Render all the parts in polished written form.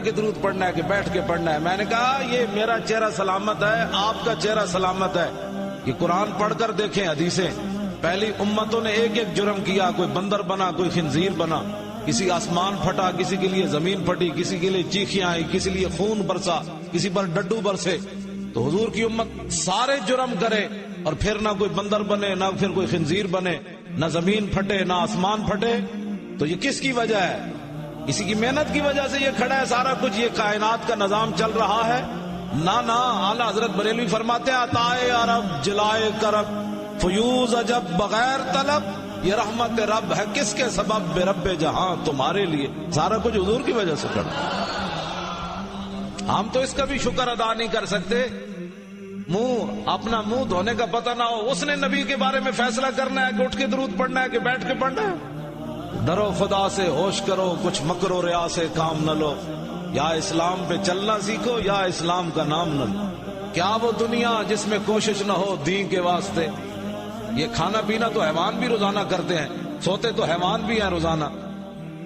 کے درود پڑھنا ہے کہ بیٹھ کے پڑھنا ہے؟ میں نے کہا یہ میرا چہرہ سلامت ہے، آپ کا چہرہ سلامت ہے. یہ قرآن پڑھ کر دیکھیں، حدیثیں. پہلی امتوں نے ایک ایک جرم کیا، کوئی بندر بنا، کوئی خنزیر بنا، کسی آسمان پھٹا، کسی کے لیے زمین پھٹی، کسی کے لیے چیخیاں آئی، کسی لیے خون برسا، کسی پر ڈڈو برسے. تو حضور کی امت سارے جرم کرے اور پھر نہ کوئی بندر بنے، نہ پھر کوئی خنزیر بنے، نہ زمین پھٹے، نہ آسمان پھٹے. تو یہ کس کی وجہ ہے؟ اسی کی محنت کی وجہ سے یہ کھڑا ہے سارا کچھ، یہ کائنات کا نظام چل رہا ہے. نہ اعلیٰ حضرت بریلوی فرماتے ہیں عطائے عرب جلائے کرب فیوز عجب بغیر طلب، یہ رحمت رب ہے کس کے سبب بے رب جہاں تمہارے لیے. سارا کچھ حضور کی وجہ سے کھڑا. ہم تو اس کا بھی شکر ادا نہیں کر سکتے. اپنا منہ دھونے کا پتہ نہ ہو، اس نے نبی کے بارے میں فیصلہ کرنا ہے کہ اٹھ کے درود پڑھنا ہے کہ بیٹھ کے پڑھنا ہے. ڈرو خدا سے ہوش کرو، کچھ مکر و ریا سے کام نہ لو، یا اسلام پہ چلنا سیکھو یا اسلام کا نام نہ لو. کیا وہ دنیا جس میں کوشش نہ ہو دین کے واسطے. یہ کھانا پینا تو حیوان بھی روزانہ کرتے ہیں، سوتے تو حیوان بھی ہیں روزانہ.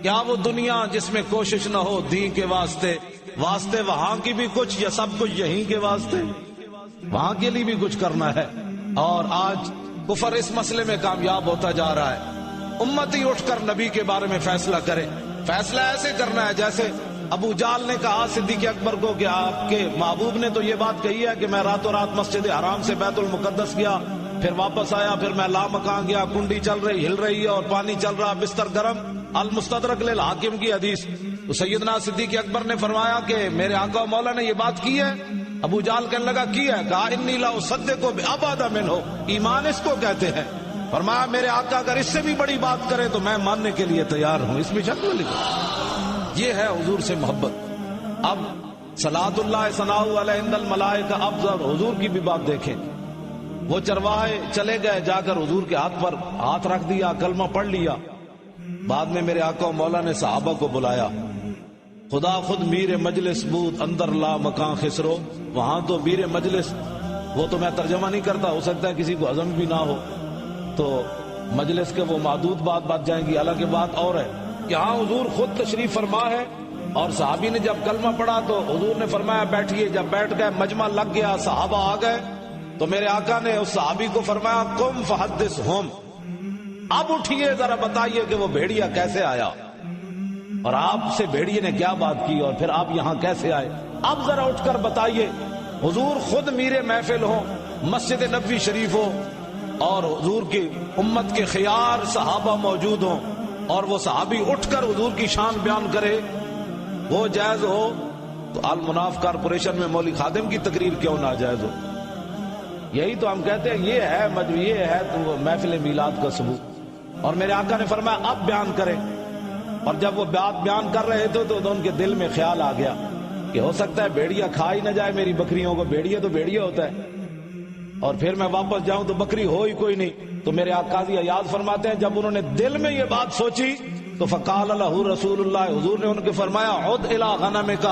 کیا وہ دنیا جس میں کوشش نہ ہو دین کے واسطے وہاں کی بھی کچھ، یا سب کچھ یہیں کے واسطے؟ وہاں کے لیے بھی کچھ کرنا ہے. اور آج کفر اس مسئلے میں کامیاب ہوتا جا رہا ہے. امت ہی اٹھ کر نبی کے بارے میں فیصلہ کرے. فیصلہ ایسے کرنا ہے جیسے ابو جہل نے کہا صدیق اکبر کو کہ آپ کے محبوب نے تو یہ بات کہی ہے کہ میں راتوں رات مسجد حرام سے بیت المقدس گیا، پھر واپس آیا، پھر میں لامکان گیا، کنڈی چل رہی ہل رہی ہے اور پانی چل رہا، بستر گرم. المستدرک للحاکم کی حدیث. تو سیدنا صدیق اکبر نے فرمایا کہ میرے آقا و مولا نے یہ بات کی ہے. ابو جہل کہنے لگا کی ہے؟ کہا انی لا اصدق بابعد منہ، ایمان اس کو کہتے ہیں. فرمایا میرے آقا اگر اس سے بھی بڑی بات کرے تو میں ماننے کے لیے تیار ہوں، اس میں شک نہ لکھو. یہ ہے حضور سے محبت. اب صلاۃ اللہ ثناء علیہ عند الملائکہ، اب حضور کی بھی بات دیکھیں. وہ چرواہے چلے گئے، جا کر حضور کے ہاتھ پر ہاتھ رکھ دیا، کلمہ پڑھ لیا. بعد میں میرے آقا و مولا نے صحابہ کو بلایا. خدا خود میر مجلس بود اندر لا مکان خسرو. وہاں تو میر مجلس، وہ تو میں ترجمہ نہیں کرتا، ہو سکتا ہے کسی کو ہضم بھی نہ ہو، تو مجلس کے وہ محدود بات جائیں گی. حالانکہ بات اور ہے کہ ہاں حضور خود تشریف فرما ہے. اور صحابی نے جب کلمہ پڑھا تو حضور نے فرمایا بیٹھیے. جب بیٹھ گئے مجمع لگ گیا، صحابہ آ گئے، تو میرے آقا نے اس صحابی کو فرمایا قم فحدثہم، اب اٹھیے ذرا بتائیے کہ وہ بھیڑیا کیسے آیا اور آپ سے بھیڑیے نے کیا بات کی اور پھر آپ یہاں کیسے آئے. اب ذرا اٹھ کر بتائیے. حضور خود میر محفل ہو، مسجد نبوی شریف ہو، اور حضور کی امت کے خیار صحابہ موجود ہوں، اور وہ صحابی اٹھ کر حضور کی شان بیان کرے، وہ جائز ہو تو المناف کارپوریشن میں مولوی خادم کی تقریر کیوں ناجائز ہو؟ یہی تو ہم کہتے ہیں یہ ہے تو محفل میلاد کا ثبوت. اور میرے آقا نے فرمایا اب بیان کریں. اور جب وہ بات بیان کر رہے تھے تو ان کے دل میں خیال آ گیا کہ ہو سکتا ہے بھیڑیا کھا ہی نہ جائے میری بکریوں کو. بھیڑیا تو بھیڑیا ہوتا ہے، اور پھر میں واپس جاؤں تو بکری ہو ہی کوئی نہیں. تو میرے آقا قاضی ایاز فرماتے ہیں جب انہوں نے دل میں یہ بات سوچی تو فقال لہ رسول اللہ، حضور نے ان کو فرمایا عد الی غنمک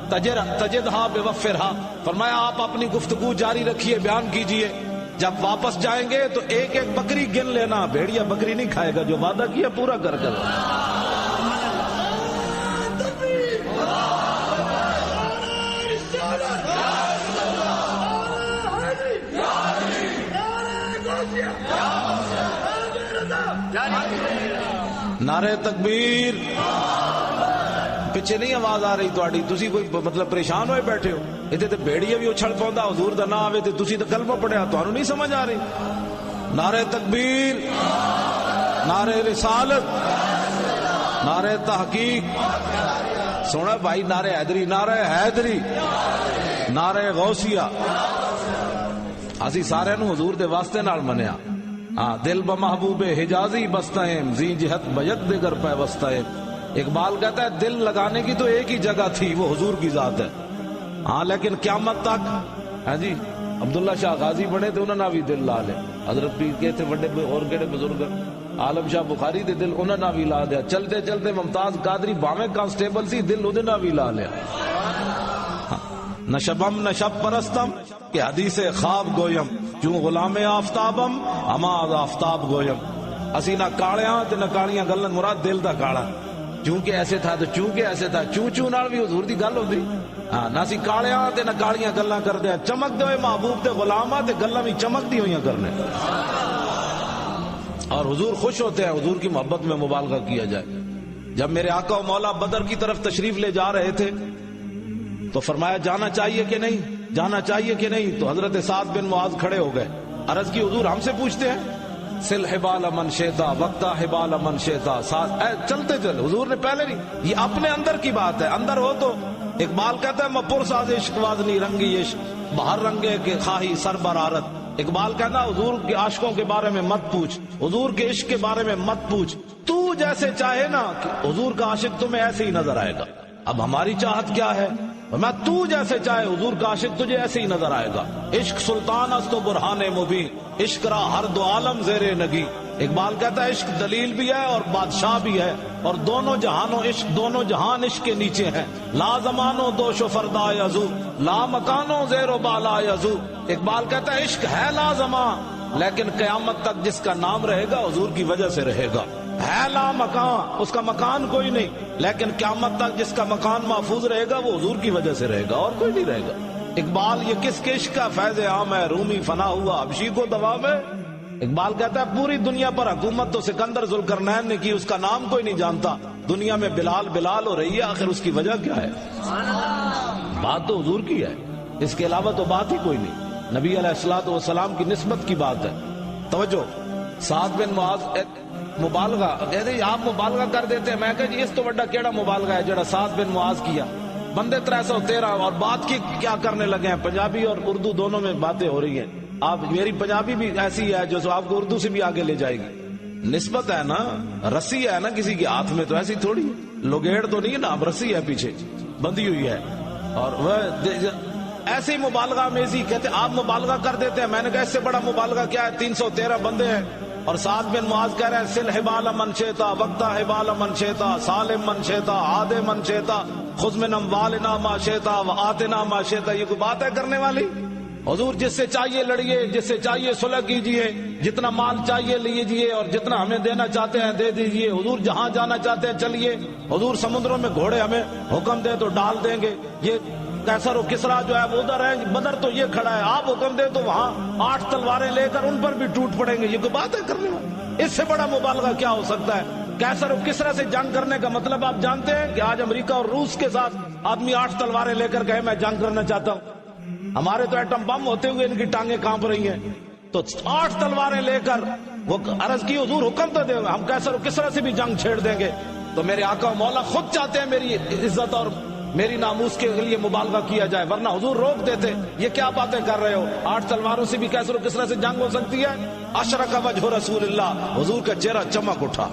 تجدھا بوفرھا، فرمایا آپ اپنی گفتگو جاری رکھیے، بیان کیجئے. جب واپس جائیں گے تو ایک ایک بکری گن لینا. بھیڑیا بکری نہیں کھائے گا، جو وعدہ کیا پورا کر کر. نعرہ تکبیر. پیچھے نہیں آواز آ رہی تھوڑی؟ تسی کوئی مطلب پریشان ہوئے بیٹھے ہو؟ اتنے تو بھیڑیا بھی اچھل پوندا حضور دا نہ آوے تے تسی تو کلمہ پڑھیا، تانوں نہیں سمجھ آ رہی؟ نعرہ تکبیر، نعرہ رسالت، نعرہ تحقیق. سونا بھائی نعرہ حیدری، نعرہ حیدری، نعرہ غوثیہ. اسی سارے نو حضور دے واسطے نال منیا. ہاں دل بمحبوب حجازی بستائیں زی جہت بیک دیگر پیوستائیں. اقبال کہتا ہے دل لگانے کی تو ایک ہی جگہ تھی، وہ حضور کی ذات ہے. ہاں لیکن قیامت تک ہاں جی عبداللہ شاہ غازی بنے تھے، انہوں نے بھی دل لا لے. حضرت پیر کے تھے بڑے اور کہڑے بزرگ، عالم شاہ بخاری دے دل انہوں نے بھی لا دیا. چلتے چلتے ممتاز قادری باویں کانسٹیبل سی، دل انہوں نے بھی لا لیا. نہ شبم نہ شب پرستم کہ حدیث خواب گویم، کیوں غلام آفتابم ہما آفتاب گویم. اسی نہ کالیاں تے نہ کالیاں گلن، مراد دل دا کالا. چونکہ ایسے تھا تو چونکہ ایسے تھا، چوں چوں نال بھی حضور دی گل ہوندی. ہاں نہ سی کالیاں تے نہ کالیاں گلاں کردے، چمک دے محبوب دے غلاماں تے گلاں بھی چمک دی ہوئیاں کرنے. اور حضور خوش ہوتے ہیں حضور کی محبت میں مبالغہ کیا جائے. جب میرے آقا و مولا بدر کی طرف تشریف لے جا رہے تھے تو فرمایا جانا چاہیے کہ نہیں، جانا چاہیے کہ نہیں. تو حضرت سعد بن معاذ کھڑے ہو گئے. عرض کی حضور ہم سے پوچھتے ہیں؟ سل حبال من شیتا وقتا حبال من شیتا. چلتے چل. حضور نے پہلے نہیں، یہ اپنے اندر کی بات ہے. اندر ہو تو اقبال کہتا ہے میں پرساز عشق وادنی رنگی عشق باہر رنگے کے خواہی سر برارت. اقبال کہتا ہے حضور کے عاشقوں کے بارے میں مت پوچھ، حضور کے عشق کے بارے میں مت پوچھ. تو جیسے چاہے نا کہ حضور کا عاشق تمہیں ایسے ہی نظر آئے گا. اب ہماری چاہت کیا ہے؟ میں تو جیسے چاہے حضور کا عاشق تجھے ایسے ہی نظر آئے گا. عشق سلطان است و برہان مبین، عشق را ہر دو عالم زیر نگی. اقبال کہتا ہے عشق دلیل بھی ہے اور بادشاہ بھی ہے، اور دونوں جہانوں عشق، دونوں جہان عشق کے نیچے ہیں. لا زمانوں دوش و فردا یزو، لا مکانوں زیر و بالا یزو. اقبال کہتا ہے عشق ہے لا زمان، لیکن قیامت تک جس کا نام رہے گا حضور کی وجہ سے رہے گا. ہے لا مکان، اس کا مکان کوئی نہیں، لیکن قیامت تک جس کا مکان محفوظ رہے گا وہ حضور کی وجہ سے رہے گا، اور کوئی نہیں رہے گا. اقبال یہ کس کے عشق کا فیض عام ہے، رومی فنا ہوا حبشی کو دوام ہے. اقبال کہتا ہے پوری دنیا پر حکومت تو سکندر ذوالقرنین نے کی، اس کا نام کوئی نہیں جانتا. دنیا میں بلال بلال ہو رہی ہے، آخر اس کی وجہ کیا ہے؟ بات تو حضور کی ہے، اس کے علاوہ تو بات ہی کوئی نہیں. نبی علیہ الصلوۃ والسلام کی نسبت کی بات ہے. توجہ. سعد بن معاذ مبالغہ، آپ مبالغہ کر دیتے ہیں. میں کہا جی اس تو بڑا کیڑا مبالغہ ہے جڑا سعد بن معاذ کیا. بندے 313 اور بات کی کیا کرنے لگے ہیں. پنجابی اور اردو دونوں میں باتیں ہو رہی ہیں. آپ میری پنجابی بھی ایسی ہے جو آپ کو اردو سے بھی آگے لے جائے گی. نسبت ہے نا، رسی ہے نا کسی کے ہاتھ میں، تو ایسی تھوڑی لوگیڑ تو نہیں ہے نا، اب رسی ہے پیچھے بندھی ہوئی ہے. اور وہ ایسی مبالغہ میزی کہتے آپ مبالغہ کر دیتے ہیں. میں نے کہا اس سے بڑا مبالغہ کیا ہے؟ 313 بندے ہیں اور سعد بن معاذ کہہ رہے ہیں سل حبال من شیتا وقتا حبال من شیتا سالم من شیتا عاد من شیتا خذ من اموالنا ما شیتا وآتنا ما شیتا. یہ کوئی بات ہے کرنے والی؟ حضور جس سے چاہیے لڑیے، جس سے چاہیے صلح کیجئے، جتنا مال چاہیے لیجئے اور جتنا ہمیں دینا چاہتے ہیں دے دیجئے. حضور جہاں جانا چاہتے ہیں چلیے. حضور سمندروں میں گھوڑے ہمیں حکم دے تو ڈال دیں گے. یہ کیسر و کسرا جو ہے وہ ادھر ہے، بدر تو یہ کھڑا ہے، آپ حکم دے تو وہاں 8 تلواریں لے کر ان پر بھی ٹوٹ پڑیں گے. یہ کوئی بات ہے کرنے والی؟ اس سے بڑا مبالغہ کیا ہو سکتا ہے؟ کیسر و کسرا سے جنگ کرنے کا مطلب آپ جانتے ہیں کہ آج امریکہ اور روس کے ساتھ آدمی 8 تلواریں لے کر کہے میں جنگ کرنا چاہتا ہوں. ہمارے تو ایٹم بم ہوتے ہوئے ان کی ٹانگیں کانپ رہی ہیں، تو 8 تلواریں لے کر وہ عرض کی حضور حکم تو دے، ہم کیسر و کسرا سے بھی جنگ چھیڑ دیں گے. تو میرے آقا و مولا خود چاہتے ہیں میری عزت اور میری ناموس کے لیے مبالغہ کیا جائے، ورنہ حضور روک دیتے. یہ کیا باتیں کر رہے ہو؟ 8 تلواروں سے بھی کیسر و کسرا سے جنگ ہو سکتی ہے؟ اشرق وجہ رسول اللہ، حضور کا چہرہ چمک اٹھا.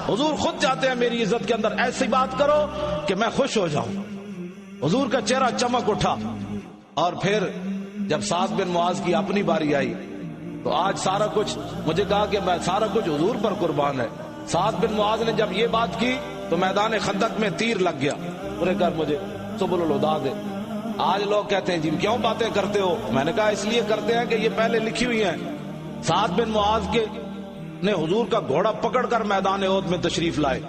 حضور خود چاہتے ہیں میری عزت کے اندر ایسی بات کرو کہ میں خوش ہو جاؤں. حضور کا چہرہ چمک اٹھا. اور پھر جب سعد بن معاذ کی اپنی باری آئی تو آج سارا کچھ مجھے کہا کہ میں سارا کچھ حضور پر قربان ہے. سعد بن معاذ نے جب یہ بات کی تو میدان خندق میں تیر لگ گیا. پورے کر مجھے سبل الہدا دے. آج لوگ کہتے ہیں جی کیوں باتیں کرتے ہو؟ میں نے کہا اس لیے کرتے ہیں کہ یہ پہلے لکھی ہوئی ہیں. سعد بن معاذ کے نے حضور کا گھوڑا پکڑ کر میدان احد میں تشریف لائے.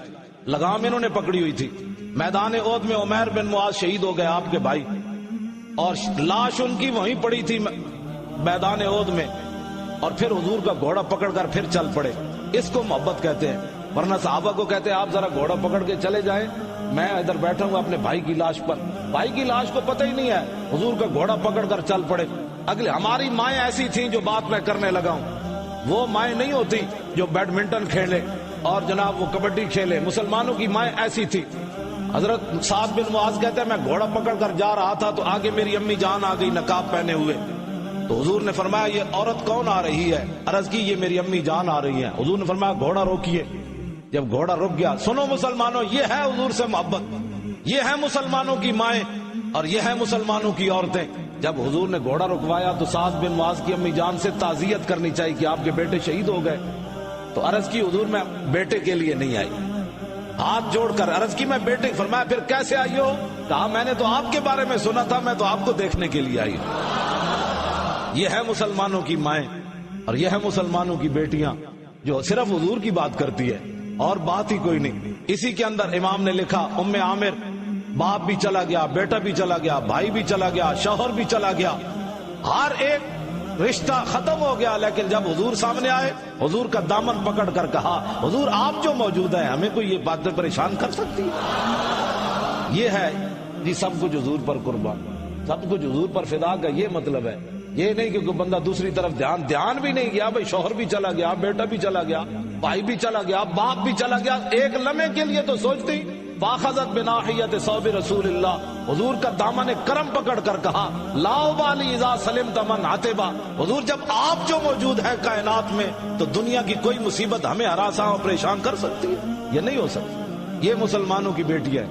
لگام انہوں نے پکڑی ہوئی تھی. میدان احد میں عمیر بن معاذ شہید ہو گئے آپ کے بھائی، اور لاش ان کی وہیں پڑی تھی میدان احد میں. اور پھر حضور کا گھوڑا پکڑ کر پھر چل پڑے. اس کو محبت کہتے ہیں. ورنہ صحابہ کو کہتے ہیں آپ ذرا گھوڑا پکڑ کے چلے جائیں، میں ادھر بیٹھا ہوں اپنے بھائی کی لاش پر. بھائی کی لاش کو پتہ ہی نہیں ہے، حضور کا گھوڑا پکڑ کر چل پڑے. اگلے ہماری مائیں ایسی تھیں جو بات میں کرنے لگا ہوں، وہ مائیں نہیں ہوتی جو بیڈمنٹن کھیلے اور جناب وہ کبڈی کھیلے. مسلمانوں کی مائیں ایسی تھی. حضرت سعد بن معاذ کہتے ہیں میں گھوڑا پکڑ کر جا رہا تھا تو آگے میری امی جان آ گئی نقاب پہنے ہوئے. تو حضور نے فرمایا یہ عورت کون آ رہی ہے؟ عرض کی یہ میری امی جان آ رہی ہے. حضور نے فرمایا گھوڑا روکیے. جب گھوڑا رک گیا، سنو مسلمانوں، یہ ہے حضور سے محبت، یہ ہے مسلمانوں کی مائیں اور یہ ہے مسلمانوں کی عورتیں. جب حضور نے گھوڑا رکوایا تو سعد بن معاذ کی امی جان سے تعزیت کرنی چاہیے کہ آپ کے بیٹے شہید ہو گئے. تو عرض کی حضور میں بیٹے کے لیے نہیں آئی. ہاتھ جوڑ کر عرض کی میں بیٹے. فرمایا پھر کیسے آئی ہو؟ کہا میں نے تو آپ کے بارے میں سنا تھا، میں تو آپ کو دیکھنے کے لیے آئی ہوں. یہ ہے مسلمانوں کی مائیں اور یہ ہے مسلمانوں کی بیٹیاں جو صرف حضور کی بات کرتی ہے اور بات ہی کوئی نہیں. اسی کے اندر امام نے لکھا ام عامر باپ بھی چلا گیا, بیٹا بھی چلا گیا, بھائی بھی چلا گیا, شوہر بھی چلا گیا, ہر ایک رشتہ ختم ہو گیا. لیکن جب حضور سامنے آئے, حضور کا دامن پکڑ کر کہا حضور آپ جو موجود ہیں ہمیں کوئی یہ باتیں پریشان کر سکتی ہے؟ یہ ہے جی سب کچھ حضور پر قربان, سب کچھ حضور پر فدا کا یہ مطلب ہے. یہ نہیں کہ کوئی بندہ دوسری طرف دھیان بھی نہیں گیا. بھائی شوہر بھی چلا گیا, بیٹا بھی چلا گیا, بھائی بھی چلا گیا, باپ بھی چلا گیا, ایک لمحے کے لیے تو سوچتی فاخذت بناحیت صوب رسول اللہ, حضور کا دامن کرم پکڑ کر کہا لا ابالی اذا سلمت من عتبہ, حضور جب آپ جو موجود ہے کائنات میں تو دنیا کی کوئی مصیبت ہمیں ہراساں اور پریشان کر سکتی ہے؟ یہ نہیں ہو سکتی. یہ مسلمانوں کی بیٹی ہے,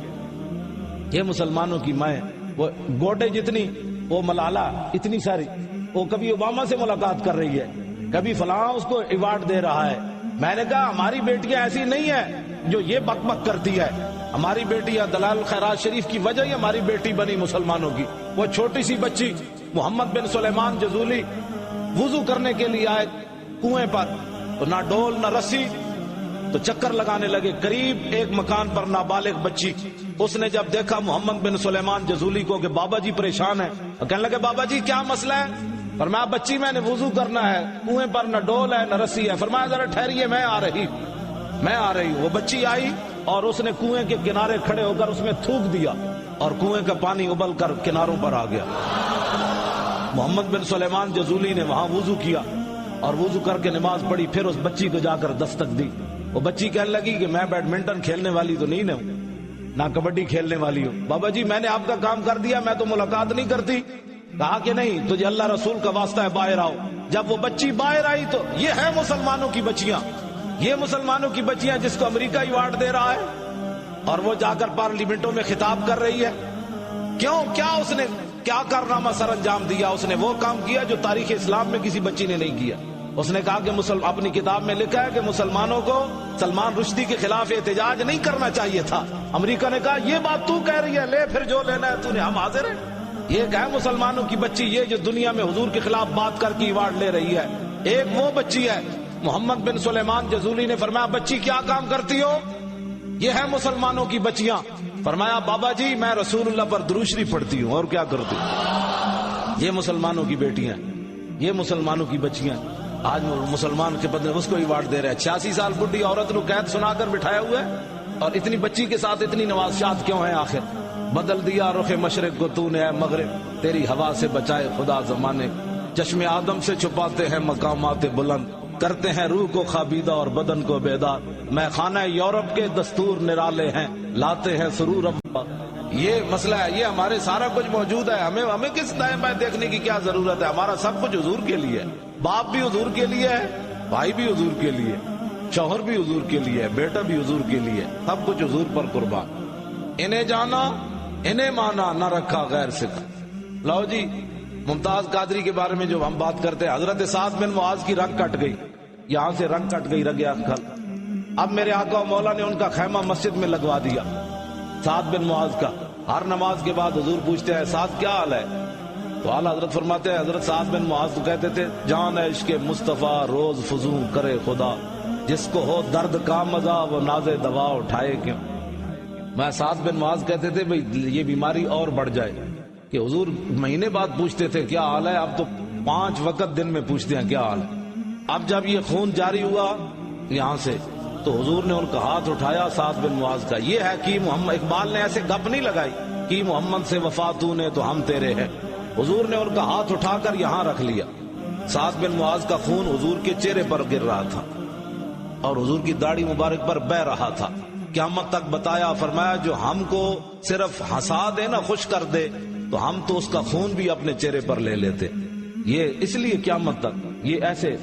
یہ مسلمانوں کی ماں, وہ گوٹے جتنی, وہ ملالہ اتنی ساری, وہ کبھی اوباما سے ملاقات کر رہی ہے, کبھی فلاں اس کو ایوارڈ دے رہا ہے. میں نے کہا ہماری بیٹیاں ایسی نہیں ہیں جو یہ بک بک کرتی ہے. ہماری بیٹیاں دلال الخیرات شریف کی وجہ ہی ہماری بیٹی بنی مسلمانوں کی. وہ چھوٹی سی بچی محمد بن سلیمان جزولی وضو کرنے کے لیے آئے کنویں پر, تو نہ ڈول نہ رسی, تو چکر لگانے لگے. قریب ایک مکان پر نابالغ بچی, اس نے جب دیکھا محمد بن سلیمان جزولی کو کہ بابا جی پریشان ہیں, کہنے لگے بابا جی کیا مسئلہ ہے؟ فرمایا بچی میں نے وضو کرنا ہے, کنویں پر نہ ڈول ہے نہ رسی ہے. فرمایا ذرا ٹھہریے میں آ رہی. وہ بچی آئی اور اس نے کنویں کے کنارے کھڑے ہو کر اس میں تھوک دیا اور کنویں کا پانی ابل کر کناروں پر آ گیا. محمد بن سلیمان جزولی نے وہاں وضو کیا اور وضو کر کے نماز پڑھی. پھر اس بچی کو جا کر دستک دی. وہ بچی کہنے لگی کہ میں بیڈمنٹن کھیلنے والی تو نہیں ہوں, نہ کبڈی کھیلنے والی ہوں. بابا جی میں نے آپ کا کام کر دیا, میں تو ملاقات نہیں کرتی. کہا کہ نہیں, تجھے اللہ رسول کا واسطہ ہے, باہر آؤ. جب وہ بچی باہر آئی تو یہ ہے مسلمانوں کی بچیاں, یہ مسلمانوں کی بچیاں جس کو امریکہ ایوارڈ دے رہا ہے اور وہ جا کر پارلیمنٹوں میں خطاب کر رہی ہے. کیوں؟ کیا اس نے کیا کارنامہ سر انجام دیا؟ اس نے وہ کام کیا جو تاریخ اسلام میں کسی بچی نے نہیں کیا. اس نے کہا کہ اپنی کتاب میں لکھا ہے کہ مسلمانوں کو سلمان رشدی کے خلاف احتجاج نہیں کرنا چاہیے تھا. امریکہ نے کہا یہ بات تو کہہ رہی ہے, لے پھر جو لینا ہے تو نے, ہم حاضر ہیں. یہ ہے مسلمانوں کی بچی, یہ جو دنیا میں حضور کے خلاف بات کر کے ایوارڈ لے رہی ہے. ایک وہ بچی ہے, محمد بن سلیمان جزولی نے فرمایا بچی کیا کام کرتی ہو؟ یہ ہے مسلمانوں کی بچیاں. فرمایا بابا جی میں رسول اللہ پر درود شریف پڑھتی ہوں, اور کیا کرتی ہوں. یہ مسلمانوں کی بیٹیاں, یہ مسلمانوں کی بچیاں. آج مسلمان کے بدلے اس کو ایوارڈ دے رہے ہیں. 86 سال بڈھی عورت کو قید سنا کر بٹھایا ہوا ہے, اور اتنی بچی کے ساتھ اتنی نوازشات کیوں ہیں آخر؟ بدل دیا رخ مشرق کو تو نے اے مغرب, تیری ہوا سے بچائے خدا زمانے. چشم آدم سے چھپاتے ہیں مقامات بلند, کرتے ہیں روح کو خابیدہ اور بدن کو بیدار. میں خانہ یورپ کے دستور نرالے ہیں, لاتے ہیں سرور. یہ مسئلہ ہے, یہ ہمارے سارا کچھ موجود ہے. ہمیں کس دائیں بائیں دیکھنے کی کیا ضرورت ہے؟ ہمارا سب کچھ حضور کے لیے ہے. باپ بھی حضور کے لیے ہے, بھائی بھی حضور کے لیے, شوہر بھی حضور کے لیے, بیٹا بھی حضور کے لیے, سب کچھ حضور پر قربان. انہیں جانا انہیں مانا, نہ رکھا غیر سے. لو جی ممتاز قادری کے بارے میں جو ہم بات کرتے ہیں, حضرت سعد بن معاذ کی رگ کٹ گئی, یہاں سے رگ کٹ گئی, رگ کھل. اب میرے آقا و مولا نے ان کا خیمہ مسجد میں لگوا دیا, سعد بن معاذ کا. ہر نماز کے بعد حضور پوچھتے ہیں سعد کیا حال ہے؟ تو اعلیٰ حضرت فرماتے ہیں حضرت سعد بن معاذ تو کہتے تھے جان عشق مصطفیٰ روز فزوں کرے خدا, جس کو ہو درد کا مزہ وہ ناز دوا اٹھائے کیوں. میں سعد بن معاذ کہتے تھے بھئی یہ بیماری اور بڑھ جائے, کہ حضور مہینے بعد پوچھتے تھے کیا حال ہے, اب تو 5 وقت دن میں پوچھتے ہیں کیا حال ہے. اب جب یہ خون جاری ہوا یہاں سے تو حضور نے ان کا ہاتھ اٹھایا سعد بن معاذ کا. یہ ہے کہ محمد, اقبال نے ایسے گپ نہیں لگائی کہ محمد سے وفا تو نے تو ہم تیرے ہیں. حضور نے ان کا ہاتھ اٹھا کر یہاں رکھ لیا. سعد بن معاذ کا خون حضور کے چہرے پر گر رہا تھا اور حضور کی داڑھی مبارک پر بہ رہا تھا. قیامت تک بتایا, فرمایا جو ہم کو صرف ہنسا دے نا, خوش کر دے, تو ہم تو اس کا خون بھی اپنے چہرے پر لے لیتے. یہ اس لیے قیامت تک یہ ایسے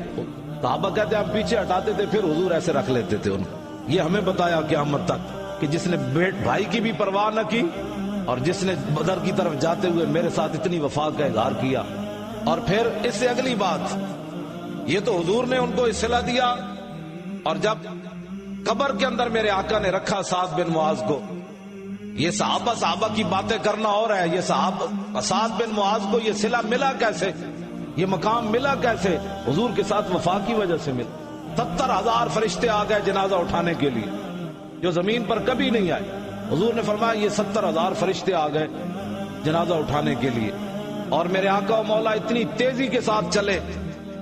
صحابہ کہتے ہیں ہم پیچھے ہٹاتے تھے, پھر حضور ایسے رکھ لیتے تھے ان کو. یہ ہمیں بتایا قیامت تک کہ جس نے بھائی کی بھی پرواہ نہ کی اور جس نے بدر کی طرف جاتے ہوئے میرے ساتھ اتنی وفا کا اظہار کیا. اور پھر اس سے اگلی بات, یہ تو حضور نے ان کو اصطلاح دیا, اور جب قبر کے اندر میرے آقا نے رکھا سعد بن معاذ کو, یہ صحابہ کی باتیں کرنا اور ہے, یہ سعد بن معاذ کو یہ صلہ ملا کیسے, یہ مقام ملا کیسے؟ حضور کے ساتھ وفا کی وجہ سے ملا. 70,000 فرشتے آ گئے جنازہ اٹھانے کے لیے، جو زمین پر کبھی نہیں آئے۔ حضور نے فرمایا یہ 70,000 فرشتے آ گئے جنازہ اٹھانے کے لیے، اور میرے آقا و مولا اتنی تیزی کے ساتھ چلے۔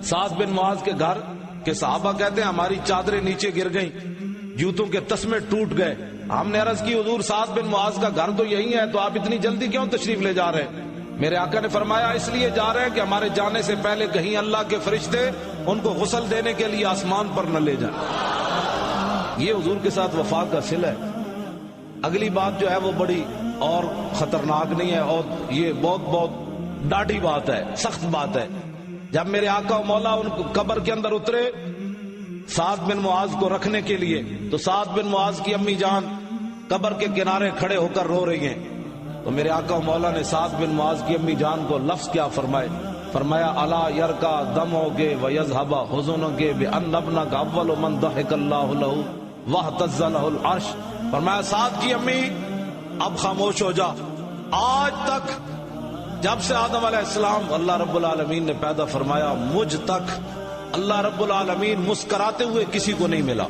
سعد بن معاذ کے گھر کے صحابہ کہتے ہیں ہماری چادریں نیچے گر گئیں، جوتوں کے تسمے ٹوٹ گئے۔ ہم نے عرض کی حضور سعد بن معاذ کا گھر تو یہی ہے، تو آپ اتنی جلدی کیوں تشریف لے جا رہے ہیں؟ میرے آقا نے فرمایا اس لیے جا رہے ہیں کہ ہمارے جانے سے پہلے کہیں اللہ کے فرشتے ان کو غسل دینے کے لیے آسمان پر نہ لے جائیں۔ یہ حضور کے ساتھ وفا کا صلہ ہے۔ اگلی بات جو ہے وہ بڑی اور خطرناک نہیں ہے، اور یہ بہت ڈاڈھی بات ہے، سخت بات ہے۔ جب میرے آقا و مولا ان کو قبر کے اندر اترے سعد بن معاذ کو رکھنے کے لیے، تو سعد بن معاذ کی امی جان قبر کے کنارے کھڑے ہو کر رو رہی ہیں۔ تو میرے آقا و مولا نے سعد بن معاذ کی امی جان کو لفظ کیا فرمائے؟ فرمایا الا یرکا دموگے ویذهب حزنوگے بان ابنک اول من ضحک اللہ لہ واہتز لہ العرش۔ فرمایا سعد کی امی اب خاموش ہو جا، آج تک جب سے آدم علیہ السلام اللہ رب العالمین نے پیدا فرمایا مجھ تک اللہ رب العالمین مسکراتے ہوئے کسی کو نہیں ملا،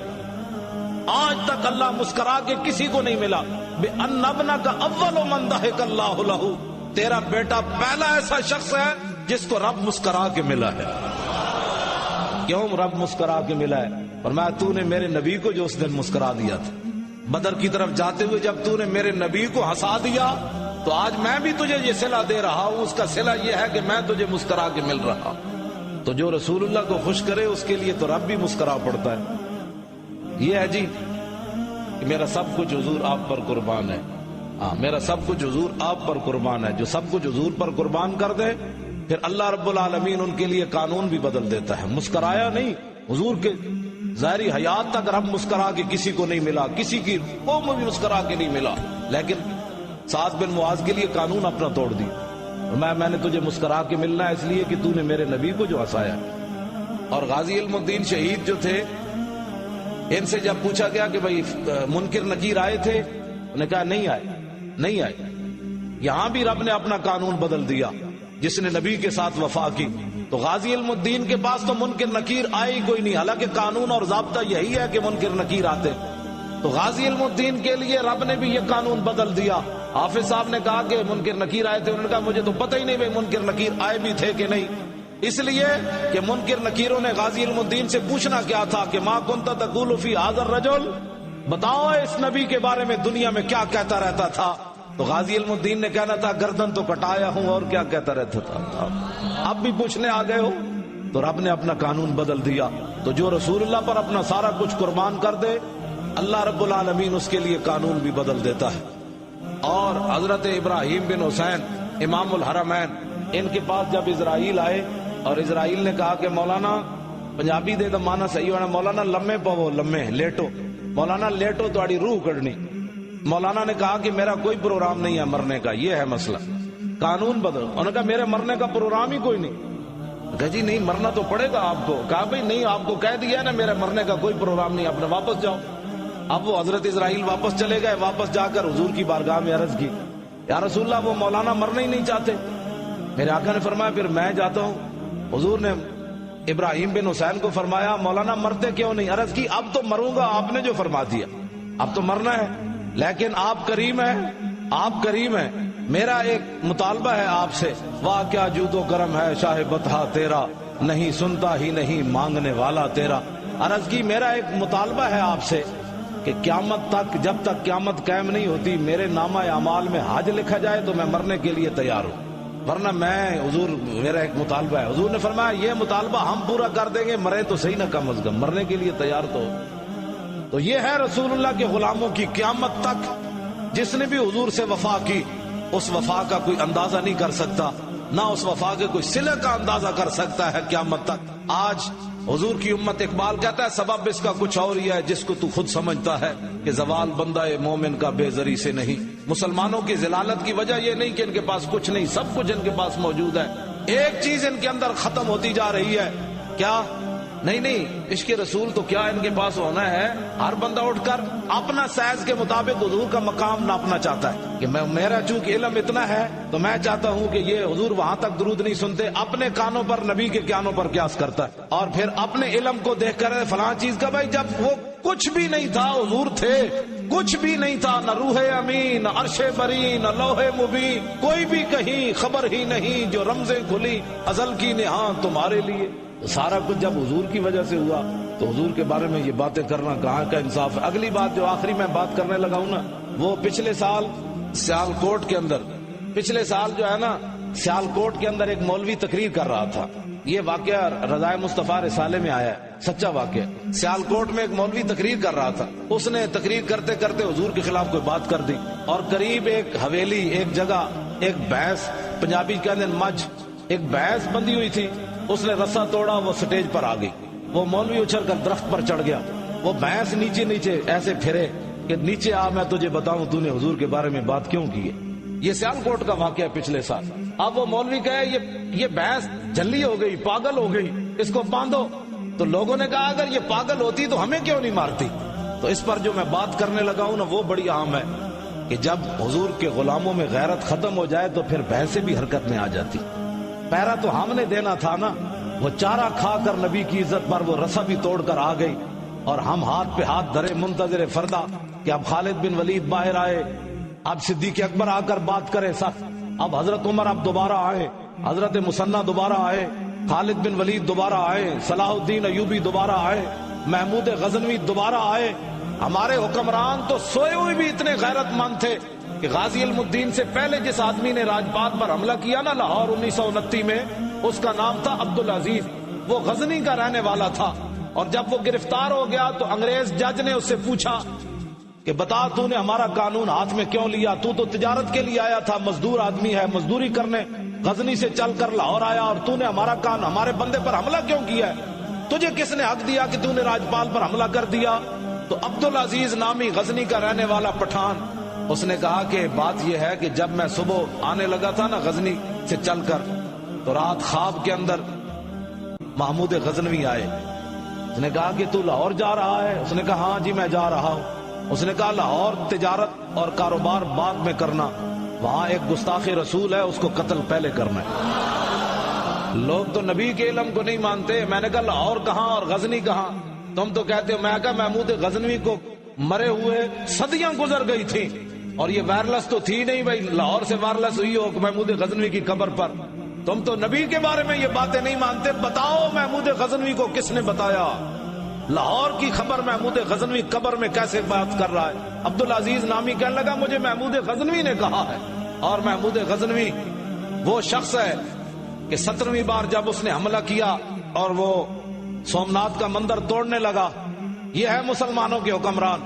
آج تک اللہ مسکرا کے کسی کو نہیں ملا۔ بِأَنَّ ابْنَكَ أَوَّلُ مَنْ ضَحِكَ اللَّهُ لَهُ، تیرا بیٹا پہلا ایسا شخص ہے جس کو رب مسکرا کے ملا ہے۔ کیوں رب مسکرا کے ملا ہے؟ فرمایا تو نے میرے نبی کو جو اس دن مسکرا دیا تھا، بدر کی طرف جاتے ہوئے جب تو نے میرے نبی کو ہنسا دیا، تو آج میں بھی تجھے یہ صلہ دے رہا ہوں۔ اس کا صلہ یہ ہے کہ میں تجھے مسکرا کے مل رہا ہوں۔ تو جو رسول اللہ کو خوش کرے اس کے لیے تو رب بھی مسکرا پڑتا ہے۔ یہ ہے جی کہ میرا سب کچھ حضور آپ پر قربان ہے۔ میرا سب کچھ حضور آپ پر قربان ہے۔ جو سب کچھ حضور پر قربان کر دے پھر اللہ رب العالمین ان کے لیے قانون بھی بدل دیتا ہے۔ مسکرایا نہیں، حضور کے ظاہری حیات تک رب مسکرا کے کسی کو نہیں ملا، کسی کی قوم بھی مسکرا کے نہیں ملا، لیکن سعد بن معاذ کے لیے قانون اپنا توڑ دی۔ میں نے تجھے مسکرا کے ملنا ہے اس لیے کہ تو نے میرے نبی کو جو ہنسایا۔ اور غازی علم الدین شہید جو تھے، ان سے جب پوچھا گیا کہ بھائی منکر نکیر آئے تھے، انہوں نے کہا نہیں آئے۔ یہاں بھی رب نے اپنا قانون بدل دیا، جس نے نبی کے ساتھ وفا کی۔ تو غازی علم الدین کے پاس تو منکر نکیر آئے ہی کوئی نہیں، حالانکہ قانون اور ضابطہ یہی ہے کہ منکر نکیر آتے۔ تو غازی علم الدین کے لیے رب نے بھی یہ قانون بدل دیا۔ حافظ صاحب نے کہا کہ منکر نکیر آئے تھے، انہوں نے کہا مجھے تو پتہ ہی نہیں بھائی منکر نکیر آئے بھی تھے کہ نہیں، اس لیے کہ منکر نکیروں نے غازی علم الدین سے پوچھنا کیا تھا کہ ما کنت تقول فی ھذا الرجل، بتاؤ اس نبی کے بارے میں دنیا میں کیا کہتا رہتا تھا؟ تو غازی علم الدین نے کہنا تھا گردن تو کٹایا ہوں، اور کیا کہتا رہتا تھا؟ اب بھی پوچھنے آ گئے ہو؟ تو رب نے اپنا قانون بدل دیا۔ تو جو رسول اللہ پر اپنا سارا کچھ قربان کر دے، اللہ رب العالمین اس کے لیے قانون بھی بدل دیتا ہے۔ اور حضرت ابراہیم بن حسین امام الحرمین، ان کے پاس جب اسرائیل آئے اور اسرائیل نے کہا کہ مولانا، پنجابی دے دا مانا صحیح ہونا، مولانا لمے پو، لمے لیٹو، مولانا لیٹو تہاڈی روح کڈنی۔ مولانا نے کہا کہ میرا کوئی پروگرام نہیں ہے مرنے کا، یہ ہے مسئلہ، قانون بدل۔ انہوں نے کہا میرے مرنے کا پروگرام ہی کوئی نہیں۔ کہا جی نہیں مرنا تو پڑے گا آپ کو۔ کہا بھائی نہیں، آپ کو کہہ دیا ہے نا میرے مرنے کا کوئی پروگرام نہیں، اپنے واپس جاؤ۔ اب وہ حضرت اسرائیل واپس چلے گئے، واپس جا کر حضور کی بارگاہ میں عرض کی یا رسول اللہ وہ مولانا مرنا ہی نہیں چاہتے۔ میرے آقا نے فرمایا پھر میں جاتا ہوں۔ حضور نے ابراہیم بن حسین کو فرمایا مولانا مرتے کیوں نہیں؟ عرض کی اب تو مروں گا، آپ نے جو فرما دیا، اب تو مرنا ہے، لیکن آپ کریم ہیں، آپ کریم ہیں، میرا ایک مطالبہ ہے آپ سے۔ واہ کیا جود و کرم ہے شاہ بطحا تیرا، نہیں سنتا ہی نہیں مانگنے والا تیرا۔ عرض کی میرا ایک مطالبہ ہے آپ سے کہ قیامت تک، جب تک قیامت قائم نہیں ہوتی، میرے نامہ اعمال میں حج لکھا جائے تو میں مرنے کے لیے تیار ہوں، ورنہ میں حضور میرا ایک مطالبہ ہے۔ حضور نے فرمایا یہ مطالبہ ہم پورا کر دیں گے، مرے تو صحیح نہ، کم از کم مرنے کے لیے تیار تو یہ ہے رسول اللہ کے غلاموں کی قیامت تک۔ جس نے بھی حضور سے وفا کی اس وفا کا کوئی اندازہ نہیں کر سکتا، نہ اس وفا کے کوئی صلہ کا اندازہ کر سکتا ہے قیامت تک۔ آج حضور کی امت، اقبال کہتا ہے سبب اس کا کچھ اور ہی ہے جس کو تو خود سمجھتا ہے کہ زوال بندہ مومن کا بے زری سے نہیں۔ مسلمانوں کی ذلالت کی وجہ یہ نہیں کہ ان کے پاس کچھ نہیں، سب کچھ ان کے پاس موجود ہے، ایک چیز ان کے اندر ختم ہوتی جا رہی ہے، کیا؟ نہیں، عشق رسول تو کیا ان کے پاس ہونا ہے، ہر بندہ اٹھ کر اپنا سائز کے مطابق حضور کا مقام ناپنا چاہتا ہے کہ میرا چونکہ علم اتنا ہے تو میں چاہتا ہوں کہ یہ حضور وہاں تک درود نہیں سنتے، اپنے کانوں پر نبی کے کانوں پر قیاس کرتا ہے، اور پھر اپنے علم کو دیکھ کر فلاں چیز کا، بھائی جب وہ کچھ بھی نہیں تھا حضور تھے، کچھ بھی نہیں تھا، نہ روح امین، نہ عرش بری، نہ لوح مبین، کوئی بھی کہیں خبر ہی نہیں، جو رمزیں کھلی ازل کی نہاں تمہارے لیے۔ سارا کچھ جب حضور کی وجہ سے ہوا تو حضور کے بارے میں یہ باتیں کرنا کہاں کا انصاف ہے۔ اگلی بات جو آخری میں بات کرنے لگا ہوں نا، وہ پچھلے سال سیالکوٹ کے اندر، پچھلے سال جو ہے نا سیالکوٹ کے اندر ایک مولوی تقریر کر رہا تھا، یہ واقعہ رضائے مصطفیٰ رسالے میں آیا ہے، سچا واقعہ۔ سیالکوٹ میں ایک مولوی تقریر کر رہا تھا، اس نے تقریر کرتے کرتے حضور کے خلاف کوئی بات کر دی، اور قریب ایک حویلی، ایک جگہ، ایک بھینس، پنجابی کہتے ہیں مجھ، ایک بھینس بندھی ہوئی تھی، اس نے رسا توڑا، وہ سٹیج پر آ گئی، وہ مولوی اچھل کر درخت پر چڑھ گیا، وہ بھینس نیچے نیچے ایسے پھرے کہ نیچے آ، میں تجھے بتاؤں تو نے حضور کے بارے میں بات کیوں کی ہے۔ یہ سیالکوٹ کا واقعہ پچھلے سال۔ اب وہ مولوی کہے یہ بھینس جھلی ہو گئی، پاگل ہو گئی، اس کو باندھو، تو لوگوں نے کہا اگر یہ پاگل ہوتی تو ہمیں کیوں نہیں مارتی۔ تو اس پر جو میں بات کرنے لگا ہوں نا، وہ بڑی عام ہے کہ جب حضور کے غلاموں میں غیرت ختم ہو جائے تو پھر بھینسیں بھی حرکت میں آ جاتی۔ پیرا تو ہم نے دینا تھا نا، وہ چارہ کھا کر نبی کی عزت پر وہ رسا بھی توڑ کر آ گئی، اور ہم ہاتھ پہ ہاتھ دھرے منتظر فردا کہ اب خالد بن ولید باہر آئے، اب صدیق اکبر آ کر بات کرے سخت، اب حضرت عمر اب دوبارہ آئے، حضرت مثنیٰ دوبارہ آئے، خالد بن ولید دوبارہ آئے، صلاح الدین ایوبی دوبارہ آئے، محمود غزنوی دوبارہ آئے۔ ہمارے حکمران تو سوئے ہوئے بھی اتنے غیرت مند تھے کہ غازی علم الدین سے پہلے جس آدمی نے راجپات پر حملہ کیا نا لاہور 1929 میں، اس کا نام تھا عبدالعزیز، وہ غزنی کا رہنے والا تھا، اور جب وہ گرفتار ہو گیا تو انگریز جج نے اس سے پوچھا کہ بتا تو نے ہمارا قانون ہاتھ میں کیوں لیا، تو تجارت کے لیے آیا تھا، مزدور آدمی ہے، مزدوری کرنے غزنی سے چل کر لاہور آیا، اور تو نے ہمارا قانون، ہمارے بندے پر حملہ کیوں کیا ہے، تجھے کس نے حق دیا کہ تو نے راجپال پر حملہ کر دیا؟ تو عبدالعزیز نامی غزنی کا رہنے والا پٹھان، اس نے کہا کہ بات یہ ہے کہ جب میں صبح آنے لگا تھا نا غزنی سے چل کر، تو رات خواب کے اندر محمود غزنوی آئے، اس نے کہا کہ تو لاہور جا رہا ہے؟ اس نے کہا ہاں جی میں جا رہا ہوں۔ اس نے کہا لاہور تجارت اور کاروبار بعد میں کرنا، وہاں ایک گستاخ رسول ہے، اس کو قتل پہلے کرنا ہے۔ لوگ تو نبی کے علم کو نہیں مانتے۔ میں نے کہا لاہور کہاں اور غزنی کہاں؟ تم تو کہتے ہو۔ میں کہا محمود غزنوی کو مرے ہوئے صدیاں گزر گئی تھی، اور یہ وائرلس تو تھی نہیں بھائی لاہور سے وائرلس ہوئی ہو محمود غزنوی کی قبر پر۔ تم تو نبی کے بارے میں یہ باتیں نہیں مانتے۔ بتاؤ محمود غزنوی کو کس نے بتایا؟ لاہور کی خبر محمود غزنوی قبر میں کیسے بات کر رہا ہے؟ عبدالعزیز نامی کہنے لگا مجھے محمود غزنوی نے کہا ہے، اور محمود غزنوی وہ شخص ہے کہ 17ویں بار جب اس نے حملہ کیا اور وہ سومناتھ کا مندر توڑنے لگا، یہ ہے مسلمانوں کے حکمران،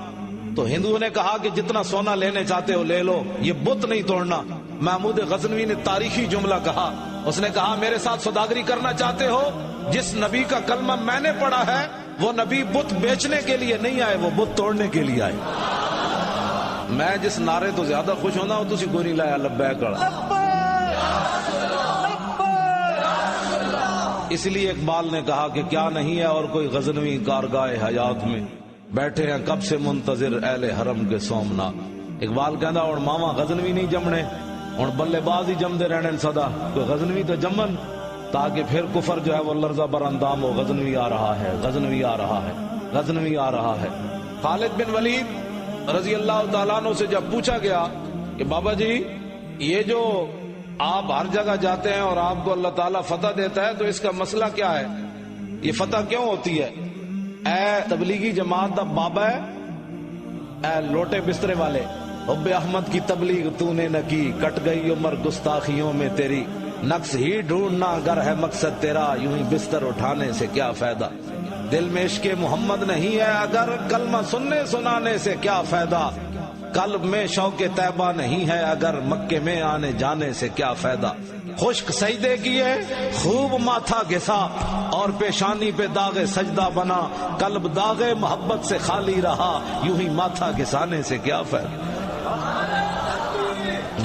تو ہندوؤں نے کہا کہ جتنا سونا لینے چاہتے ہو لے لو، یہ بت نہیں توڑنا۔ محمود غزنوی نے تاریخی جملہ کہا، اس نے کہا میرے ساتھ سوداگری کرنا چاہتے ہو؟ جس نبی کا کلمہ میں نے پڑھا ہے وہ نبی بت بیچنے کے لیے نہیں آئے، وہ بت توڑنے کے لیے آئے۔ میں جس نعرے تو زیادہ خوش ہونا ہوں تسی کوئی نہیں لایا لبیک کڑا۔ اس لیے اقبال نے کہا کہ کیا نہیں ہے اور کوئی غزنوی کارگاہ حیات میں، بیٹھے ہیں کب سے منتظر اہل حرم کے سومناتھ۔ اقبال کہندا اور ماما غزنوی نہیں جمنے، اور بلے باز ہی جمدے رہنے سدا، کوئی غزنوی تو جمن تاکہ پھر کفر جو ہے وہ لرزہ بر اندام ہو۔ غزنوی آ رہا ہے، غزنوی آ رہا ہے، غزنوی آ رہا ہے۔ خالد بن ولید رضی اللہ تعالیٰ عنہ سے جب پوچھا گیا کہ بابا جی یہ جو آپ ہر جگہ جاتے ہیں اور آپ کو اللہ تعالیٰ فتح دیتا ہے تو اس کا مسئلہ کیا ہے، یہ فتح کیوں ہوتی ہے؟ اے تبلیغی جماعت دا بابا ہے، اے لوٹے بسترے والے، حب احمد کی تبلیغ تو نے نہ کی، کٹ گئی عمر گستاخیوں میں تیری، نقص ہی ڈھونڈنا اگر ہے مقصد تیرا، یوں ہی بستر اٹھانے سے کیا فائدہ، دل میں عشق محمد نہیں ہے اگر کلمہ سننے سنانے سے کیا فائدہ، قلب میں شوق طیبہ نہیں ہے اگر مکے میں آنے جانے سے کیا فائدہ، خشک سجدے کیے خوب ماتھا گھسا اور پیشانی پہ داغ سجدہ بنا، قلب داغ محبت سے خالی رہا، یوں ہی ماتھا گھسانے سے کیا فائدہ۔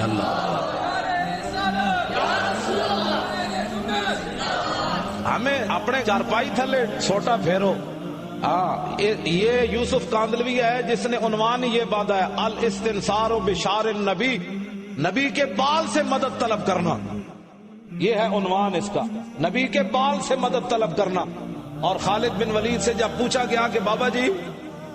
اللہ ہمیں اپنے چارپائی تھلے سوٹا پھیرو. ہاں یہ یوسف کاندلوی ہے جس نے عنوان یہ باندھا ہے الاستنصار بشار النبی، نبی کے بال سے مدد طلب کرنا. یہ ہے عنوان اس کا، نبی کے بال سے مدد طلب کرنا. اور خالد بن ولید سے جب پوچھا گیا کہ بابا جی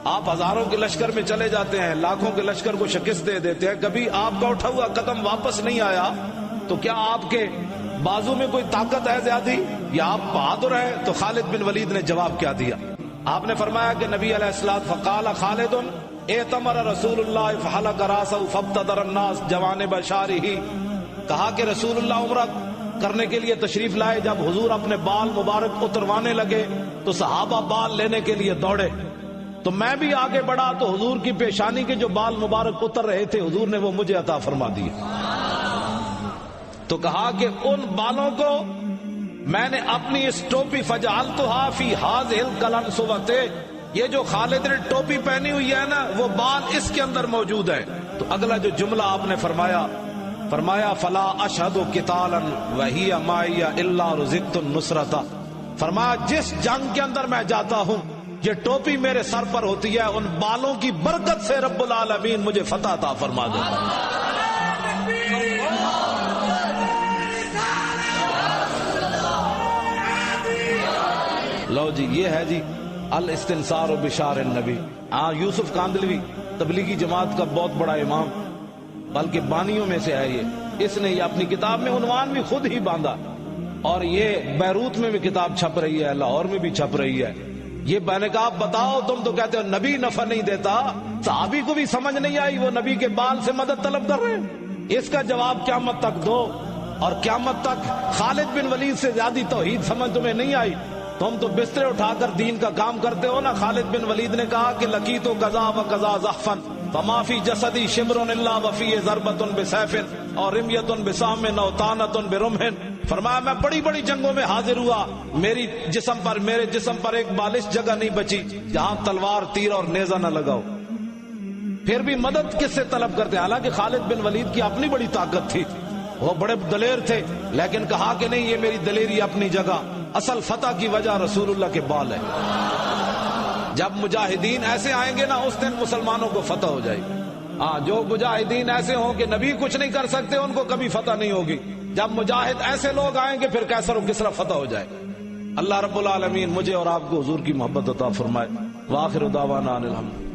آپ ہزاروں کے لشکر میں چلے جاتے ہیں، لاکھوں کے لشکر کو شکست دے دیتے ہیں، کبھی آپ کا اٹھا ہوا قدم واپس نہیں آیا، تو کیا آپ کے بازو میں کوئی طاقت ہے زیادہ یا آپ بہادر ہیں؟ تو خالد بن ولید نے جواب کیا دیا؟ آپ نے فرمایا کہ نبی علیہ السلام فقال خالد اعتمر رسول اللہ فحلق راسہ فابتدر الناس جوانب شارہ، کہا کہ رسول اللہ عمرہ کرنے کے لیے تشریف لائے، جب حضور اپنے بال مبارک اتروانے لگے تو صحابہ بال لینے کے لیے دوڑے، تو میں بھی آگے بڑھا تو حضور کی پیشانی کے جو بال مبارک اتر رہے تھے حضور نے وہ مجھے عطا فرما دیے. تو کہا کہ ان بالوں کو میں نے اپنی اس ٹوپی فجعلتها فی هذه القلنسوۃ، یہ جو خالد نے ٹوپی پہنی ہوئی ہے نا وہ بال اس کے اندر موجود ہے. تو اگلا جو جملہ آپ نے فرمایا فلا اشہد قتالا وہی معی الا رزقت النصرۃ، فرمایا جس جنگ کے اندر میں جاتا ہوں یہ ٹوپی میرے سر پر ہوتی ہے، ان بالوں کی برکت سے رب العالمین مجھے فتح عطا فرما دیتا. لو جی یہ ہے جی الاستنصار بشار النبی. ہاں یوسف کاندلوی تبلیغی جماعت کا بہت بڑا امام، بلکہ بانیوں میں سے ہے یہ. اس نے یہ اپنی کتاب میں عنوان بھی خود ہی باندھا، اور یہ بیروت میں بھی کتاب چھپ رہی ہے، لاہور میں بھی چھپ رہی ہے. یہ میں نے کہا آپ بتاؤ، تم تو کہتے ہو نبی نفع نہیں دیتا، صحابی کو بھی سمجھ نہیں آئی وہ نبی کے بال سے مدد طلب کر رہے ہیں. اس کا جواب قیامت تک دو، اور قیامت تک خالد بن ولید سے زیادہ توحید سمجھ تمہیں نہیں آئی. تم تو بسترے اٹھا کر دین کا کام کرتے ہو نا. خالد بن ولید نے کہا کہ لقیت قضا و قضا زحفن فما فی جسدی شبر الا وفی ضربۃ بسیف اور رمیۃ بسام او طعنۃ برمح. فرمایا میں بڑی بڑی جنگوں میں حاضر ہوا، میرے جسم پر ایک بالش جگہ نہیں بچی جہاں تلوار تیر اور نیزہ نہ لگاؤ. پھر بھی مدد کس سے طلب کرتے؟ حالانکہ خالد بن ولید کی اپنی بڑی طاقت تھی، وہ بڑے دلیر تھے، لیکن کہا کہ نہیں یہ میری دلیری اپنی جگہ، اصل فتح کی وجہ رسول اللہ کے بال ہے. جب مجاہدین ایسے آئیں گے نا اس دن مسلمانوں کو فتح ہو جائے گی. ہاں جو مجاہدین ایسے ہوں کہ نبی کچھ نہیں کر سکتے ان کو کبھی فتح نہیں ہوگی. جب مجاہد ایسے لوگ آئیں گے پھر کیسر و کسرا فتح ہو جائے. اللہ رب العالمین مجھے اور آپ کو حضور کی محبت عطا فرمائے. وآخر دعوانا ان الحمد